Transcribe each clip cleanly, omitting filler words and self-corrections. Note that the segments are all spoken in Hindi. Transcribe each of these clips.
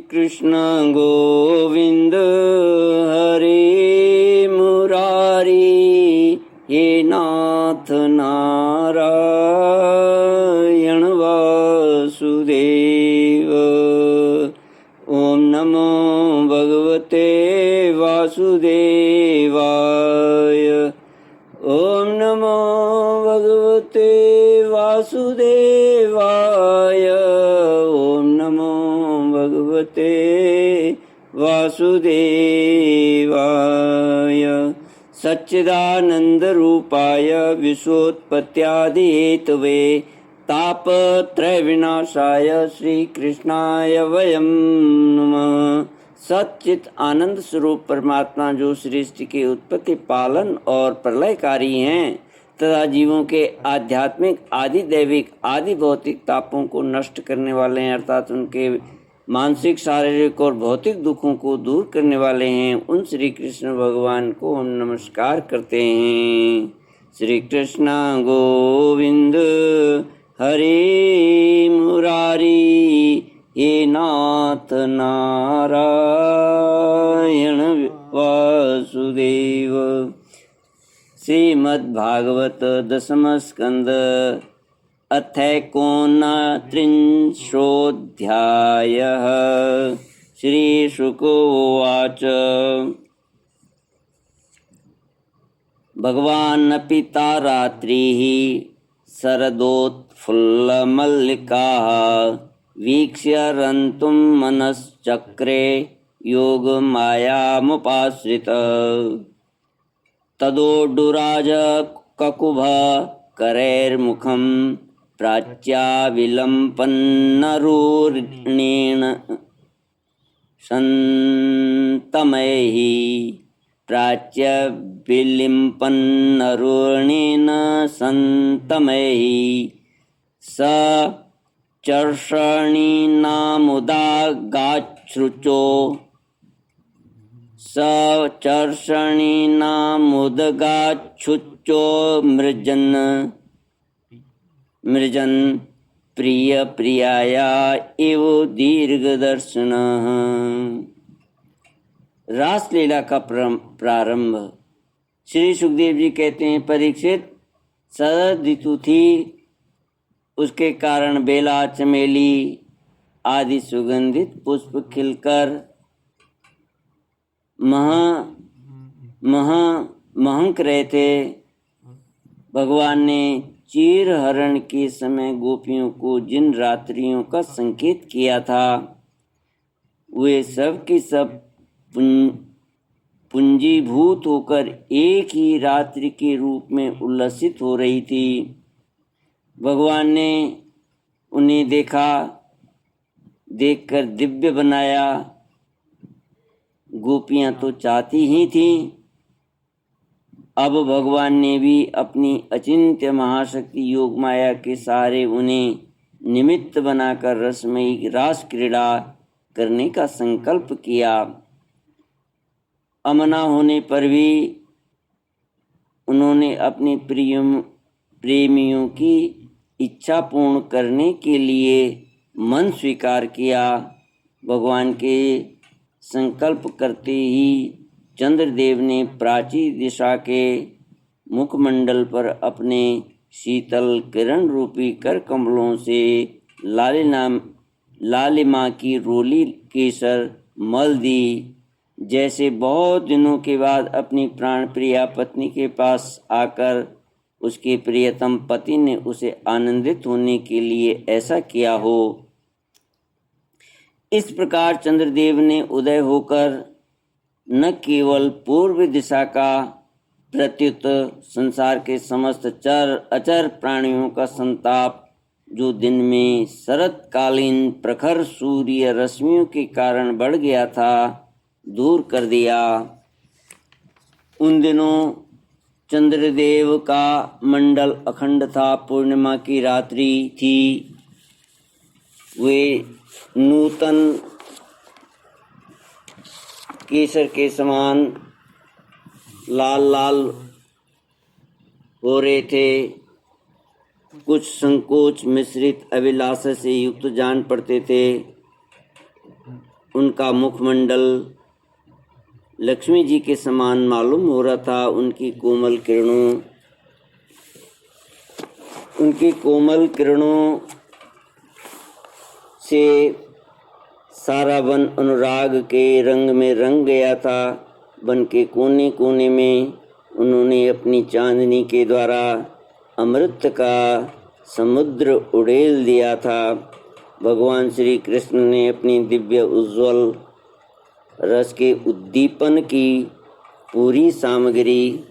कृष्ण गोविंद हरे मुरारी, हे नाथ नारायण वासुदेव। ओम नमो भगवते वासुदेवाय। ओम नमो भगवते वासुदेवाय। ओम नमो भगवते वासुदेवाय। सच्चिदानंद रूपाय विश्वोत्पत्त्यादि हेतवे तापत्रय विनाशाय श्री कृष्णाय वयम नमः। सच्चित आनंद स्वरूप परमात्मा जो सृष्टि की उत्पत्ति, पालन और प्रलयकारी हैं तथा जीवों के आध्यात्मिक, आदि दैविक, आदि भौतिक तापों को नष्ट करने वाले हैं, अर्थात उनके मानसिक, शारीरिक और भौतिक दुखों को दूर करने वाले हैं, उन श्री कृष्ण भगवान को हम नमस्कार करते हैं। श्री कृष्ण गोविंद हरे मुरारी, हे नाथ नारायण वासुदेव। श्रीमद्भागवत दशम स्कंद अथैकोनत्रिंशोऽध्यायः। श्रीशुक उवाच। भगवानपि तारात्रिः शरदोत्फुल्लमल्लिकाः वीक्ष्य रन्तुं मनश्चक्रे योगमायामुपाश्रितः। तदोड्डुराज ककुभ करैर्मुखं प्राच्याविलम्पन्नरूर्णेन सन्तमैः। प्राच्यविलिम्पन्नरूर्णेन सन्तमैः। स चर्षणीनामुदागाच्छ्रुचो सचर्षणीनामुदगाच्छुचो मृजन् प्रिय प्रियाया इव दीर्घदर्शनः। रासलीला का प्रारंभ। श्री सुखदेव जी कहते हैं, परीक्षित, शरद ऋतु थी, उसके कारण बेला, चमेली आदि सुगंधित पुष्प खिलकर महक रहे थे। भगवान ने चीर हरण के समय गोपियों को जिन रात्रियों का संकेत किया था, वे सब की सब पुंजीभूत होकर एक ही रात्रि के रूप में उल्लसित हो रही थी। भगवान ने उन्हें देखकर दिव्य बनाया। गोपियां तो चाहती ही थीं। अब भगवान ने भी अपनी अचिंत्य महाशक्ति योग माया के सहारे उन्हें निमित्त बनाकर रसमयी रास क्रीड़ा करने का संकल्प किया। अमना होने पर भी उन्होंने अपने प्रेमियों की इच्छा पूर्ण करने के लिए मन स्वीकार किया। भगवान के संकल्प करते ही चंद्रदेव ने प्राची दिशा के मुखमंडल पर अपने शीतल किरण रूपी कर कमलों से लालिमा की रोली केसर मल दी। जैसे बहुत दिनों के बाद अपनी प्राण प्रिया पत्नी के पास आकर उसके प्रियतम पति ने उसे आनंदित होने के लिए ऐसा किया हो। इस प्रकार चंद्रदेव ने उदय होकर न केवल पूर्व दिशा का प्रत्युत संसार के समस्त अचर प्राणियों का संताप, जो दिन में शरतकालीन प्रखर सूर्य रश्मियों के कारण बढ़ गया था, दूर कर दिया। उन दिनों चंद्रदेव का मंडल अखंड था। पूर्णिमा की रात्रि थी। वे नूतन केसर के समान लाल लाल हो रहे थे। कुछ संकोच मिश्रित अभिलाषा से युक्त जान पड़ते थे। उनका मुखमंडल लक्ष्मी जी के समान मालूम हो रहा था। उनकी कोमल किरणों से सारा वन अनुराग के रंग में रंग गया था। वन के कोने कोने में उन्होंने अपनी चांदनी के द्वारा अमृत का समुद्र उड़ेल दिया था। भगवान श्री कृष्ण ने अपनी दिव्य उज्ज्वल रस के उद्दीपन की पूरी सामग्री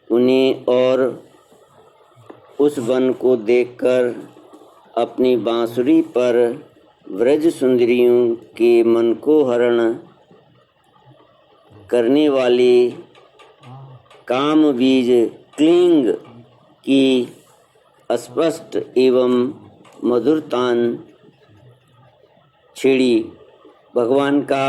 उन्हें और उस वन को देखकर अपनी बांसुरी पर व्रज सुंदरियों के मन को हरण करने वाली काम बीज क्लिंग की स्पष्ट एवं मधुर तान छेड़ी। भगवान का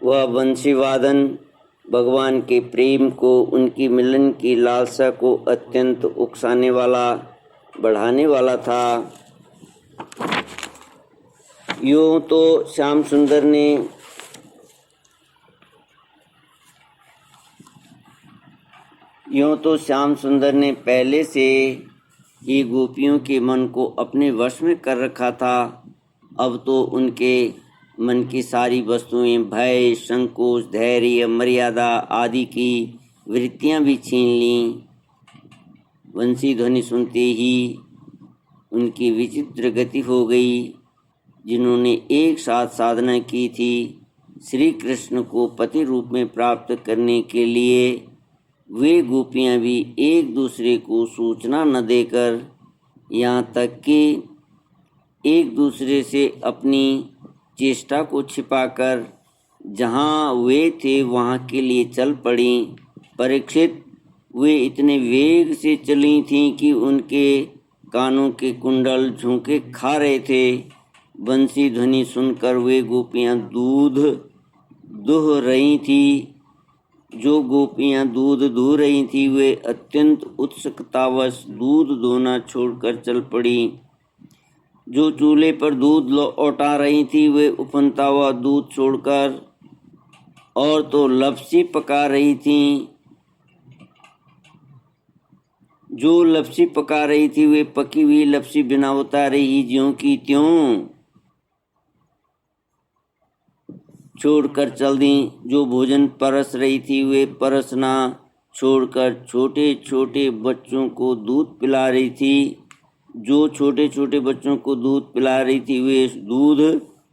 वह वंशी वादन भगवान के प्रेम को, उनकी मिलन की लालसा को अत्यंत उकसाने वाला, बढ़ाने वाला था। यूँ तो श्याम सुंदर ने पहले से ही गोपियों के मन को अपने वश में कर रखा था। अब तो उनके मन की सारी वस्तुएं भय, संकोच, धैर्य, मर्यादा आदि की वृत्तियां भी छीन लीं। वंशी ध्वनि सुनते ही उनकी विचित्र गति हो गई। जिन्होंने एक साथ साधना की थी श्री कृष्ण को पति रूप में प्राप्त करने के लिए, वे गोपियां भी एक दूसरे को सूचना न देकर, यहाँ तक कि एक दूसरे से अपनी चेष्टा को छिपाकर जहाँ वे थे वहाँ के लिए चल पड़ी। परीक्षित, वे इतने वेग से चली थीं कि उनके कानों के कुंडल झोंके खा रहे थे। बंसी ध्वनि सुनकर वे गोपियाँ दूध दुह रही थीं। जो गोपियाँ दूध दुह रही थीं वे अत्यंत उत्सुकतावश दूध दोना छोड़कर चल पड़ी। जो चूल्हे पर दूध लौटा रही थी वे उफनता हुआ दूध छोड़कर और तो लपसी पका रही थीं। जो लपसी पका रही थी वे पकी हुई लपसी बिना उतारे ही ज्यों की त्यों छोड़कर चल दी। जो भोजन परस रही थी वे परसना छोड़कर छोटे छोटे बच्चों को दूध पिला रही थी। जो छोटे छोटे बच्चों को दूध पिला रही थी वे दूध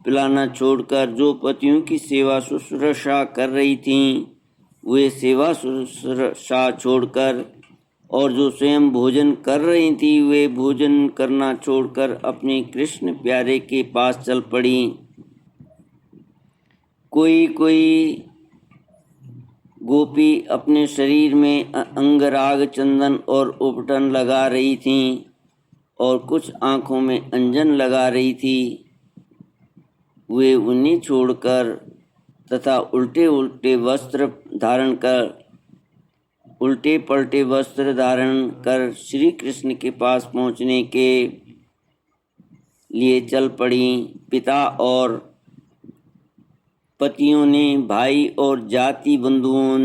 पिलाना छोड़कर जो पतियों की सेवा शुश्रूषा कर रही थीं वे सेवा शुश्रूषा छोड़कर, और जो स्वयं भोजन कर रही थी वे भोजन करना छोड़कर अपने कृष्ण प्यारे के पास चल पड़ी। कोई कोई गोपी अपने शरीर में अंगराग, चंदन और उपटन लगा रही थीं और कुछ आँखों में अंजन लगा रही थी। वे उन्हें छोड़कर तथा उल्टे पलटे वस्त्र धारण कर श्री कृष्ण के पास पहुँचने के लिए चल पड़ी। पिता और पतियों ने, भाई और जाति बंधुओं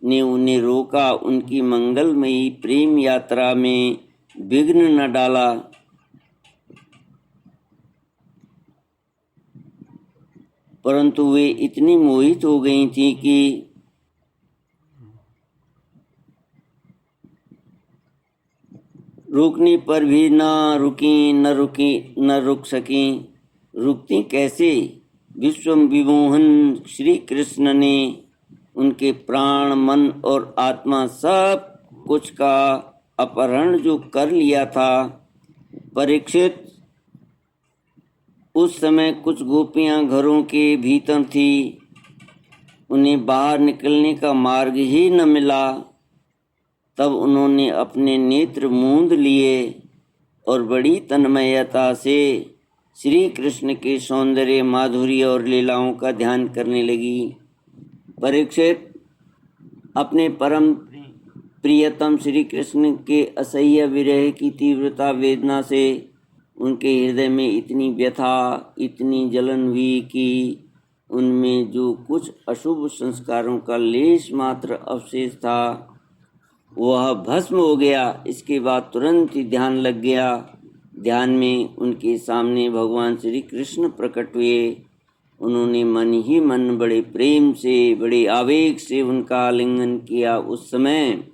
ने उन्हें रोका। उनकी मंगलमयी प्रेम यात्रा में विघ्न न डाला। परंतु वे इतनी मोहित हो गई थी कि रुकने पर भी न रुक सकी। रुकती कैसे? विश्व विमोहन श्री कृष्ण ने उनके प्राण, मन और आत्मा सब कुछ का अपहरण जो कर लिया था। परीक्षित, उस समय कुछ गोपियां घरों के भीतर थी। उन्हें बाहर निकलने का मार्ग ही न मिला। तब उन्होंने अपने नेत्र मूंद लिए और बड़ी तन्मयता से श्री कृष्ण के सौंदर्य, माधुर्य और लीलाओं का ध्यान करने लगी। परीक्षित, अपने परम प्रियतम श्री कृष्ण के असह्य विरह की तीव्रता वेदना से उनके हृदय में इतनी व्यथा, इतनी जलन हुई कि उनमें जो कुछ अशुभ संस्कारों का लेश मात्र अवशेष था वह भस्म हो गया। इसके बाद तुरंत ही ध्यान लग गया। ध्यान में उनके सामने भगवान श्री कृष्ण प्रकट हुए। उन्होंने मन ही मन बड़े प्रेम से, बड़े आवेग से उनका आलिंगन किया। उस समय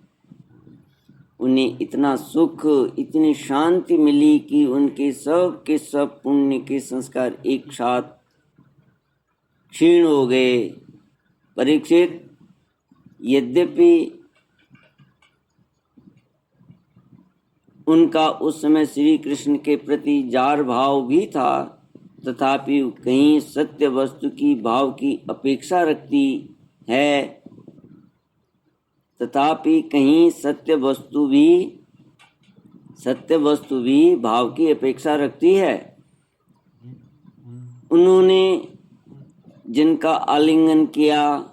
उन्हें इतना सुख, इतनी शांति मिली कि उनके सब के सब पुण्य के संस्कार एक साथ क्षीण हो गए। परीक्षित, यद्यपि उनका उस समय श्री कृष्ण के प्रति जार भाव भी था, तथापि कहीं सत्य वस्तु की भाव की अपेक्षा रखती है, तथापि कहीं सत्य वस्तु भी भाव की अपेक्षा रखती है। उन्होंने जिनका आलिंगन किया,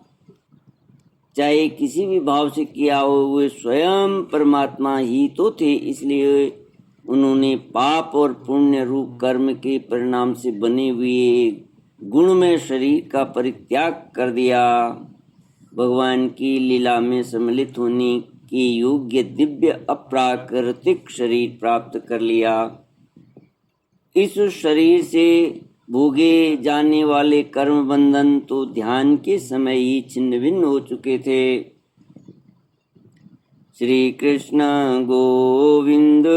चाहे किसी भी भाव से किया हो, वे स्वयं परमात्मा ही तो थे। इसलिए उन्होंने पाप और पुण्य रूप कर्म के परिणाम से बने हुए गुणमय शरीर का परित्याग कर दिया। भगवान की लीला में सम्मिलित होने के योग्य दिव्य अप्राकृतिक शरीर प्राप्त कर लिया। इस शरीर से भोगे जाने वाले कर्म बंधन तो ध्यान के समय ही छिन्न भिन्न हो चुके थे। श्री कृष्ण गोविंद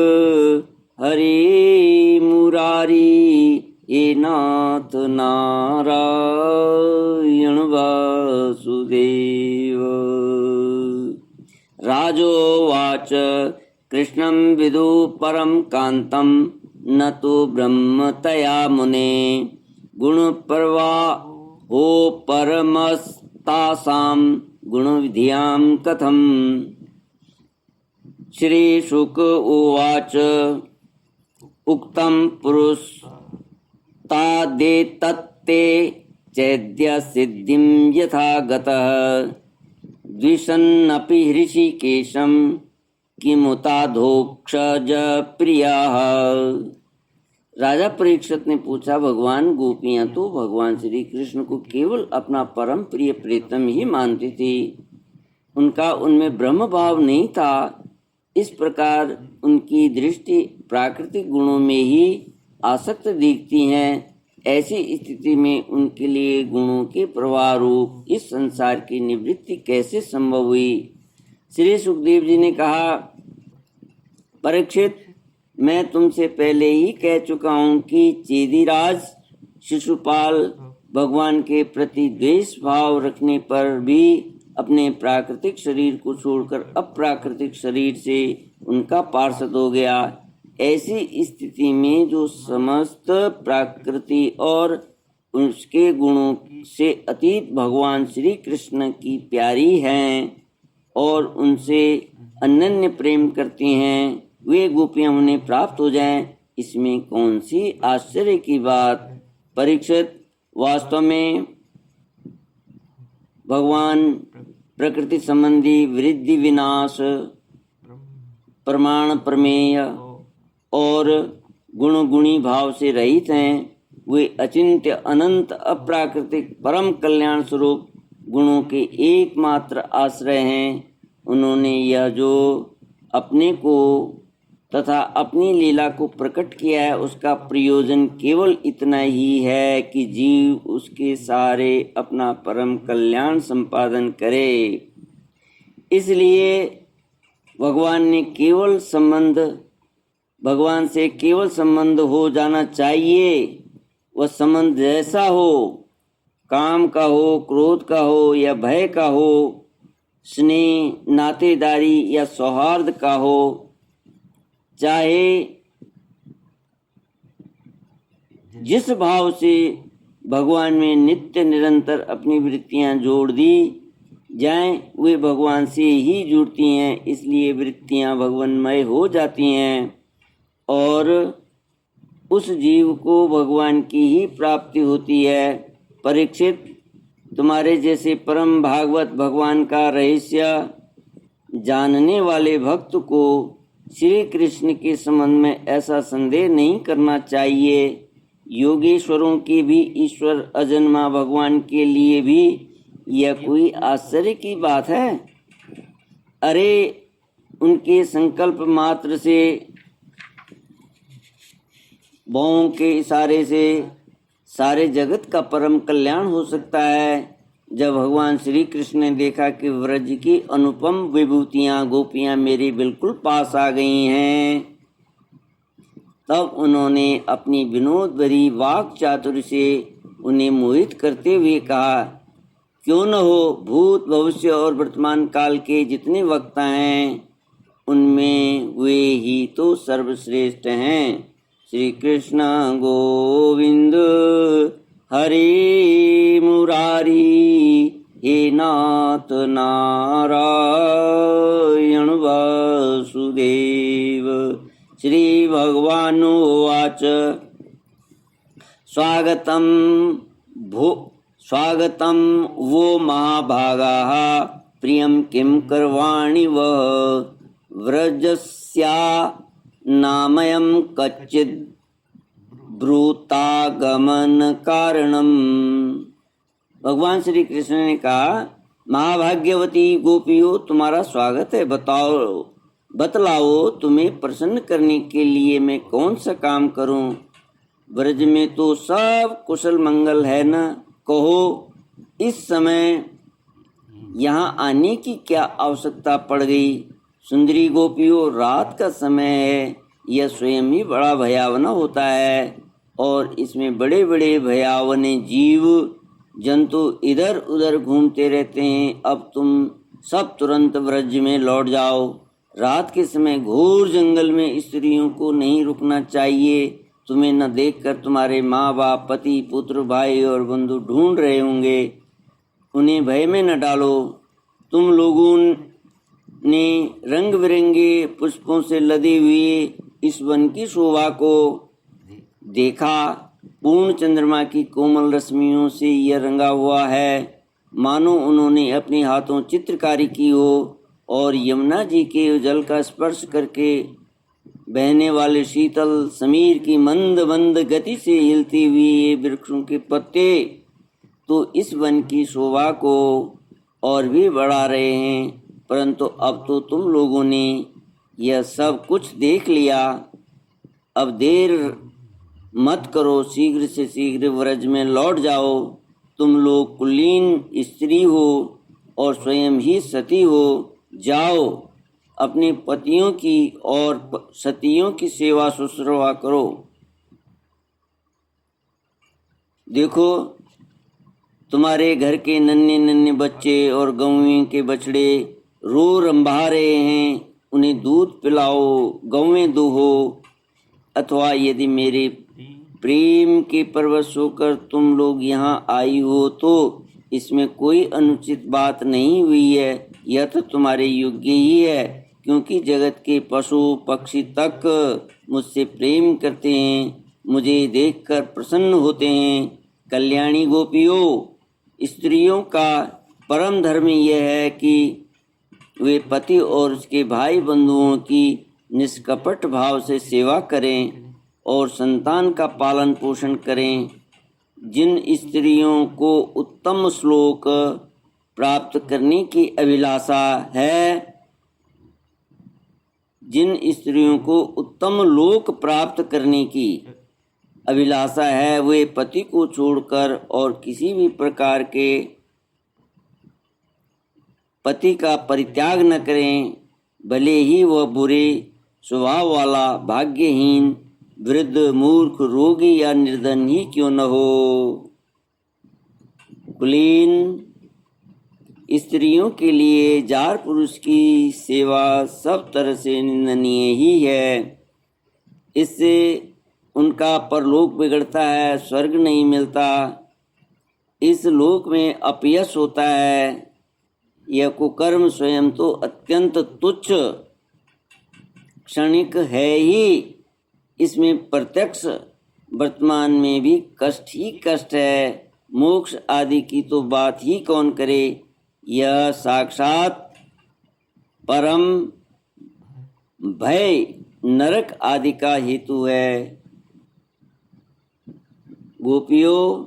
हरि मुरारी, हे नाथ नारायण वासुदेव। राजोवाच कृष्णं विदु परम कांतं, न तो ब्रह्म तया मुने, गुण प्रवाहो परमस्तासां, गुण विधियां कथम। श्री शुक उवाच उक्तं पुरुषतादेतत्ते चैद्य सिद्धिं यथा गतः, द्विषन्नपि हृषिकेशं किमुताधोक्षज प्रियाः। राजा परीक्षित ने पूछा, भगवान, गोपियां तो भगवान श्री कृष्ण को केवल अपना परम प्रिय प्रीतम ही मानती थी, उनका उनमें ब्रह्म भाव नहीं था। इस प्रकार उनकी दृष्टि प्राकृतिक गुणों में ही आसक्त दिखती हैं। ऐसी स्थिति में उनके लिए गुणों के प्रवाह रूप इस संसार की निवृत्ति कैसे संभव हुई? श्री सुखदेव जी ने कहा, परीक्षित, मैं तुमसे पहले ही कह चुका हूँ कि चेदीराज शिशुपाल भगवान के प्रति द्वेष भाव रखने पर भी अपने प्राकृतिक शरीर को छोड़कर अप्राकृतिक शरीर से उनका पार्षद हो गया। ऐसी स्थिति में जो समस्त प्रकृति और उसके गुणों से अतीत भगवान श्री कृष्ण की प्यारी हैं और उनसे अनन्य प्रेम करती हैं, वे गोपियां उन्हें प्राप्त हो जाएं, इसमें कौन सी आश्चर्य की बात? परीक्षित, वास्तव में भगवान प्रकृति संबंधी वृद्धि विनाश, प्रमाण प्रमेय और गुण गुणी भाव से रहित हैं। वे अचिंत्य अनंत अप्राकृतिक परम कल्याण स्वरूप गुणों के एकमात्र आश्रय हैं। उन्होंने यह जो अपने को तथा अपनी लीला को प्रकट किया है, उसका प्रयोजन केवल इतना ही है कि जीव उसके सहारे अपना परम कल्याण संपादन करे। इसलिए भगवान से केवल संबंध हो जाना चाहिए। वह संबंध जैसा हो, काम का हो, क्रोध का हो या भय का हो, स्नेह, नातेदारी या सौहार्द का हो, चाहे जिस भाव से भगवान में नित्य निरंतर अपनी वृत्तियां जोड़ दी जाएं, वे भगवान से ही जुड़ती हैं। इसलिए वृत्तियां भगवानमय हो जाती हैं और उस जीव को भगवान की ही प्राप्ति होती है। परीक्षित, तुम्हारे जैसे परम भागवत भगवान का रहस्य जानने वाले भक्त को श्री कृष्ण के संबंध में ऐसा संदेह नहीं करना चाहिए। योगेश्वरों के भी ईश्वर अजन्मा भगवान के लिए भी यह कोई आश्चर्य की बात है? अरे उनके संकल्प मात्र से, भौं के इशारे से सारे जगत का परम कल्याण हो सकता है। जब भगवान श्री कृष्ण ने देखा कि व्रज की अनुपम विभूतियां गोपियां मेरे बिल्कुल पास आ गई हैं, तब उन्होंने अपनी विनोद भरी वाक चातुर्य से उन्हें मोहित करते हुए कहा, क्यों न हो, भूत भविष्य और वर्तमान काल के जितने वक्ता हैं उनमें वे ही तो सर्वश्रेष्ठ हैं। श्री कृष्ण गोविंद हरे मुरारी, हे नाथ नारायण वासुदेव। श्री भगवानुवाच स्वागतं वो महाभागाः प्रियं किं करवाणि वः व्रजस्या नामयं कच्चिद् ब्रूतागमन कारणम। भगवान श्री कृष्ण ने कहा, महाभाग्यवती गोपियों, तुम्हारा स्वागत है। बतलाओ तुम्हें प्रसन्न करने के लिए मैं कौन सा काम करूं? ब्रज में तो सब कुशल मंगल है न? कहो, इस समय यहाँ आने की क्या आवश्यकता पड़ गई? सुंदरी गोपियों, रात का समय है, यह स्वयं ही बड़ा भयावना होता है और इसमें बड़े बड़े भयावने जीव जंतु इधर उधर घूमते रहते हैं। अब तुम सब तुरंत व्रज में लौट जाओ। रात के समय घोर जंगल में स्त्रियों को नहीं रुकना चाहिए। तुम्हें न देखकर तुम्हारे माँ बाप, पति, पुत्र, भाई और बंधु ढूंढ रहे होंगे। उन्हें भय में न डालो। तुम लोगों ने रंग बिरंगे पुष्पों से लदे हुए इस वन की शोभा को देखा। पूर्ण चंद्रमा की कोमल रश्मियों से यह रंगा हुआ है, मानो उन्होंने अपने हाथों चित्रकारी की हो और यमुना जी के जल का स्पर्श करके बहने वाले शीतल समीर की मंद मंद गति से हिलती हुई ये वृक्षों के पत्ते तो इस वन की शोभा को और भी बढ़ा रहे हैं। परंतु अब तो तुम लोगों ने यह सब कुछ देख लिया। अब देर मत करो, शीघ्र से शीघ्र व्रज में लौट जाओ। तुम लोग कुलीन स्त्री हो और स्वयं ही सती हो। जाओ, अपने पतियों की और सतियों की सेवा शुश्रूषा करो। देखो, तुम्हारे घर के नन्हे नन्हे बच्चे और गौवें के बछड़े रो रंभा रहे हैं, उन्हें दूध पिलाओ, गौवें दूहो। अथवा यदि मेरे प्रेम के परवश होकर तुम लोग यहाँ आई हो तो इसमें कोई अनुचित बात नहीं हुई है। यह तो तुम्हारे योग्य ही है, क्योंकि जगत के पशु पक्षी तक मुझसे प्रेम करते हैं, मुझे देखकर प्रसन्न होते हैं। कल्याणी गोपियों, स्त्रियों का परम धर्म यह है कि वे पति और उसके भाई बंधुओं की निष्कपट भाव से सेवा करें और संतान का पालन पोषण करें। जिन स्त्रियों को उत्तम श्लोक प्राप्त करने की अभिलाषा है, जिन स्त्रियों को उत्तम लोक प्राप्त करने की अभिलाषा है, वे पति को छोड़कर और किसी भी प्रकार के पति का परित्याग न करें, भले ही वह बुरे स्वभाव वाला, भाग्यहीन, वृद्ध, मूर्ख, रोगी या निर्धन ही क्यों न हो। कुलीन स्त्रियों के लिए जार पुरुष की सेवा सब तरह से निंदनीय ही है। इससे उनका परलोक बिगड़ता है, स्वर्ग नहीं मिलता, इस लोक में अपयश होता है। यह कुकर्म स्वयं तो अत्यंत तुच्छ क्षणिक है ही, इसमें प्रत्यक्ष वर्तमान में भी कष्ट ही कष्ट है। मोक्ष आदि की तो बात ही कौन करे। यह साक्षात परम भय नरक आदि का हेतु है। गोपियों,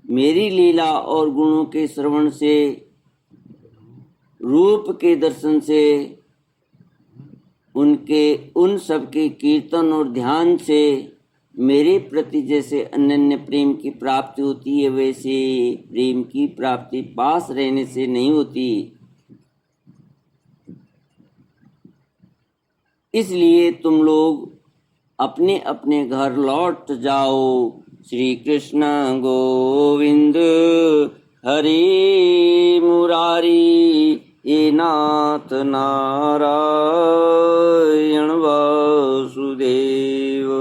मेरी लीला और गुणों के श्रवण से, रूप के दर्शन से, उन सब के कीर्तन और ध्यान से मेरे प्रति जैसे अनन्य प्रेम की प्राप्ति होती है, वैसे प्रेम की प्राप्ति पास रहने से नहीं होती। इसलिए तुम लोग अपने अपने घर लौट जाओ। श्री कृष्ण गोविंद हरि मुरारी, हे नाथ नारायण वासुदेव।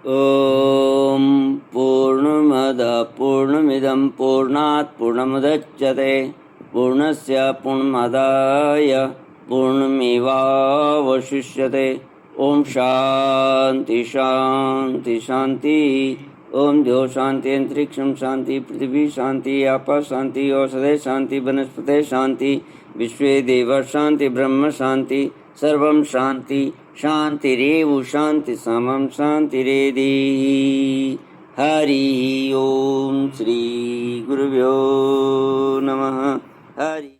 ओम पूर्णमद पूर्णमिदं पूर्णात् पूर्णमुदच्यते पूर्णस्य पूर्णमादाय पूर्णमेवावशिष्यते। ओम शांति शांति शांति। ओम द्यो शांति अंतरिक्षं शांति पृथ्वी शांति आपः शांति औषधे शांति वनस्पते शांति विश्वे देव शांति ब्रह्म शांति सर्वं शांति शांतिरेव शांति समं शांतिरेधि। हरि ओम श्री गुरुभ्यो नमः। हरि